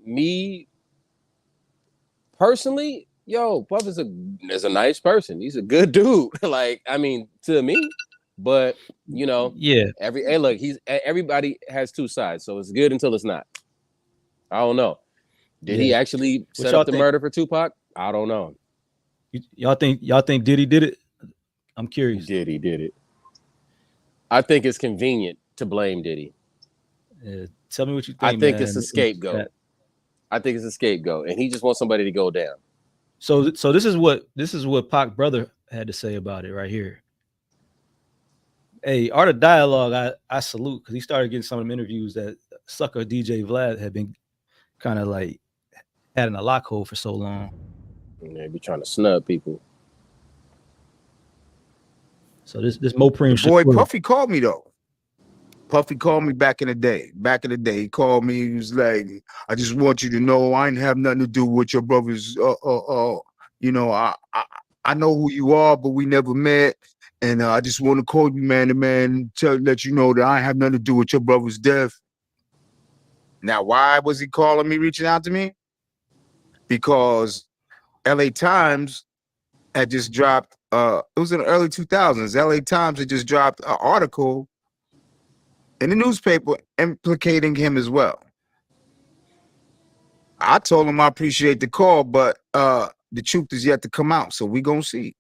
me personally, Puff is a nice person. He's a good dude. Like, I mean, to me, but everybody has two sides, so it's good until it's not. I don't know. Did he actually set up the murder for Tupac? I don't know. Y'all think Diddy did it? I'm curious. Diddy did it. I think it's convenient to blame Diddy. Tell me what you think. I think it's a scapegoat. I think it's a scapegoat, and he just wants somebody to go down. So this is what Pac brother had to say about it right here. Hey, Art of Dialogue, I salute, because he started getting some of them interviews that sucker DJ Vlad had been kind of like had in a lockhold for so long. And they be trying to snub people. So this Mopreme boy Puffy called me though. Puffy called me back in the day. He called me. He was like, "I just want you to know I ain't have nothing to do with your brothers. You know, I know who you are, but we never met. And I just want to call you man to man to let you know that I ain't have nothing to do with your brother's death." Now, why was he calling me, reaching out to me? Because LA Times had just dropped, it was in the early 2000s. LA Times had just dropped an article in the newspaper implicating him as well. I told him I appreciate the call, but the truth is yet to come out. So we gonna see.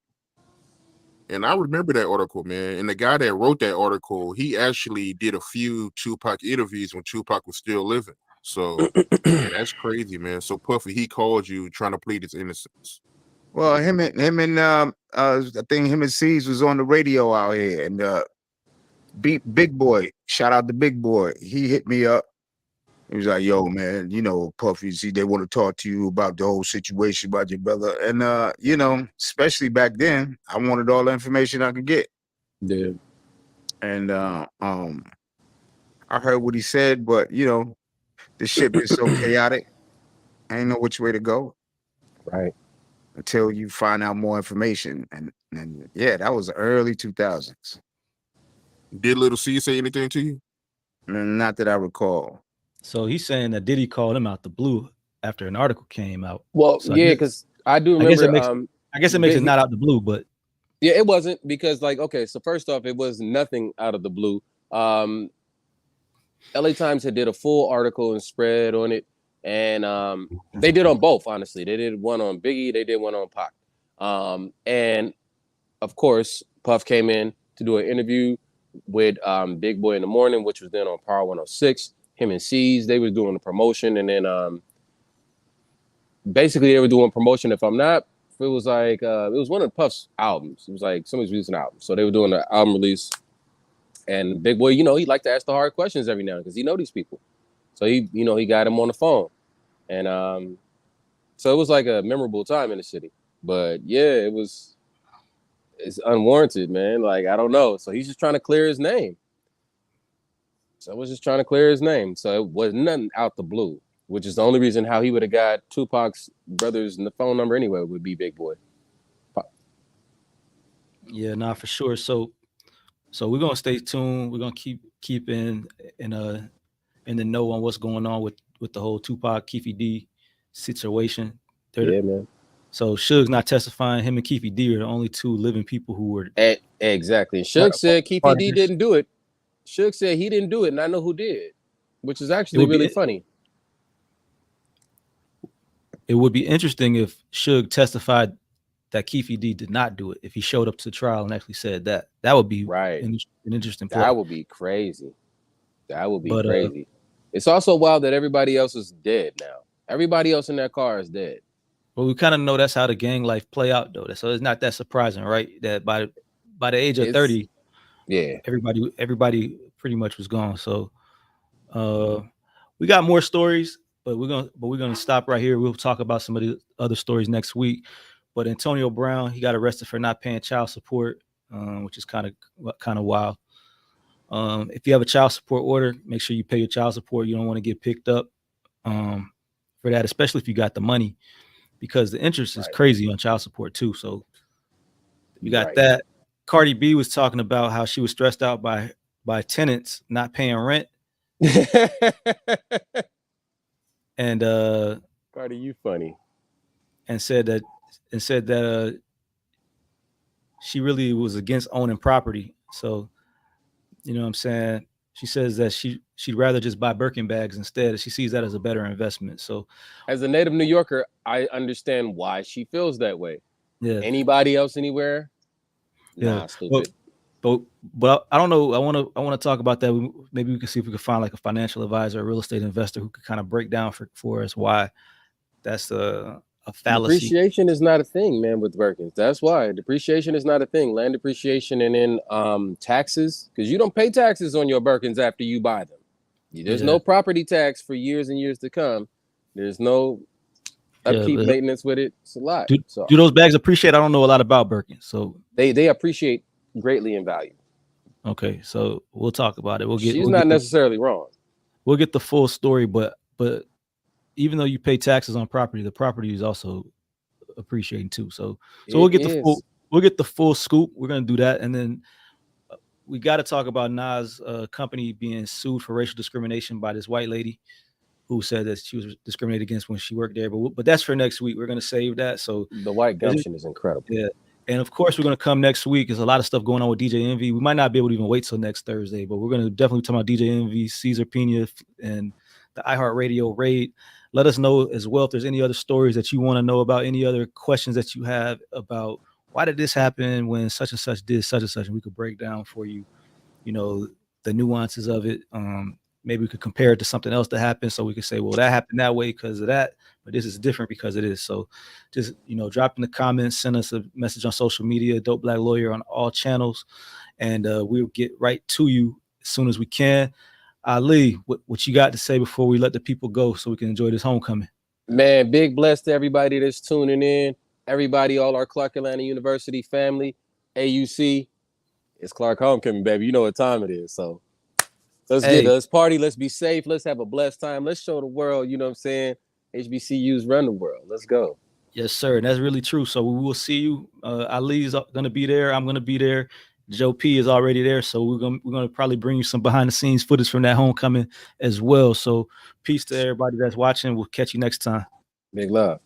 And I remember that article, man. And the guy that wrote that article, he actually did a few Tupac interviews when Tupac was still living. So yeah, that's crazy, man. So Puffy, he called you trying to plead his innocence. Well, him and I think him and C's was on the radio out here, and Big Boy, shout out to Big Boy. He hit me up. He was like, "Yo, man, you know, Puffy, see, they want to talk to you about the whole situation about your brother." And you know, especially back then, I wanted all the information I could get. Yeah. And I heard what he said, but you know, the shit is so chaotic. I ain't know which way to go. Right. Until you find out more information. And yeah, that was the early 2000s. Did Little C say anything to you? Not that I recall. So he's saying that Diddy called him out the blue after an article came out. Well, so yeah, because I do remember. I guess it makes it not out the blue, but yeah, it wasn't, because like, okay, so first off, it was nothing out of the blue. LA Times had did a full article and spread on it, and they did on both. Honestly, they did one on Biggie, they did one on Pac, and of course, Puff came in to do an interview with Big Boy in the Morning, which was then on Power 106. Him and C's, they were doing the promotion, and then basically they were doing promotion. If I'm not, it was like it was one of Puff's albums. It was like somebody's releasing an album, so they were doing the album release. And Big Boy, you know, he liked to ask the hard questions every now and then because he know these people. So he, you know, he got him on the phone, and so it was like a memorable time in the city. But yeah, it's unwarranted, man. Like, I don't know. So he's just trying to clear his name. So I was just trying to clear his name. So it was nothing out the blue, which is the only reason how he would have got Tupac's brothers and the phone number anyway would be Big Boy. Yeah, nah, for sure. So we're gonna stay tuned. We're gonna keep in the know on what's going on with the whole Tupac Keefe D situation. Yeah, man. So Suge's not testifying. Him and Keefe D are the only two living people who were exactly. Suge said Keefe D didn't do it. Suge said he didn't do it, and I know who did, which is actually really funny. It would be interesting if Suge testified that Keefe D did not do it. If he showed up to the trial and actually said that, that would be right. an interesting play. That would be crazy. That would be crazy. It's also wild that everybody else is dead now. Everybody else in that car is dead. Well, we kind of know that's how the gang life play out, though. So it's not that surprising, right? That by the age of 30, yeah, everybody pretty much was gone. So we got more stories, but we're gonna stop right here. We'll talk about some of the other stories next week. But Antonio Brown, he got arrested for not paying child support, which is kind of wild. If you have a child support order, make sure you pay your child support. You don't want to get picked up for that, especially if you got the money, because the interest is crazy on child support too. So you got that. Cardi B was talking about how she was stressed out by tenants not paying rent. And Cardi, you funny. And said that she really was against owning property. So, you know what I'm saying? she says that she'd rather just buy Birkin bags instead. She sees that as a better investment. So, as a native New Yorker, I understand why she feels that way. yeah. Anybody else anywhere? Yeah. Nah, stupid. But I don't know. I want to talk about that. Maybe we can see if we can find like a financial advisor, a real estate investor who could kind of break down for us why that's a fallacy. Depreciation is not a thing, man, with Birkins. That's why depreciation is not a thing. Land depreciation and then taxes, because you don't pay taxes on your Birkins after you buy them. There's no property tax for years and years to come. There's no upkeep maintenance with it. It's a lot. Do those bags appreciate? I don't know a lot about Birkins, so they appreciate greatly in value. Okay, so we'll talk about it. She's not necessarily wrong. We'll get the full story, but even though you pay taxes on property, the property is also appreciating too. So we'll get the full scoop. We're gonna do that, and then we got to talk about Nas' company being sued for racial discrimination by this white lady who said that she was discriminated against when she worked there. But that's for next week. We're gonna save that. So the white gumption is incredible. Yeah. And of course, we're going to come next week. There's a lot of stuff going on with DJ Envy. We might not be able to even wait till next Thursday, but we're going to definitely talk about DJ Envy, Caesar Pena, and the iHeartRadio raid. Let us know as well if there's any other stories that you want to know about, any other questions that you have about why did this happen when such and such did such and such, and we could break down for you, the nuances of it. Maybe we could compare it to something else that happened, so we could say, well, that happened that way because of that, but this is different because it is. So just, drop in the comments, send us a message on social media, Dope Black Lawyer on all channels, and we'll get right to you as soon as we can. Ali, what you got to say before we let the people go so we can enjoy this homecoming? Man, big bless to everybody that's tuning in. Everybody, all our Clark Atlanta University family, AUC, it's Clark homecoming, baby. You know what time it is, so let's get it. Let's party. Let's be safe. Let's have a blessed time. Let's show the world, you know what I'm saying? HBCUs run the world. Let's go. Yes, sir. And that's really true. So we will see you. Ali's going to be there. I'm going to be there. Joe P is already there. So we're gonna probably bring you some behind the scenes footage from that homecoming as well. So peace to everybody that's watching. We'll catch you next time. Big love.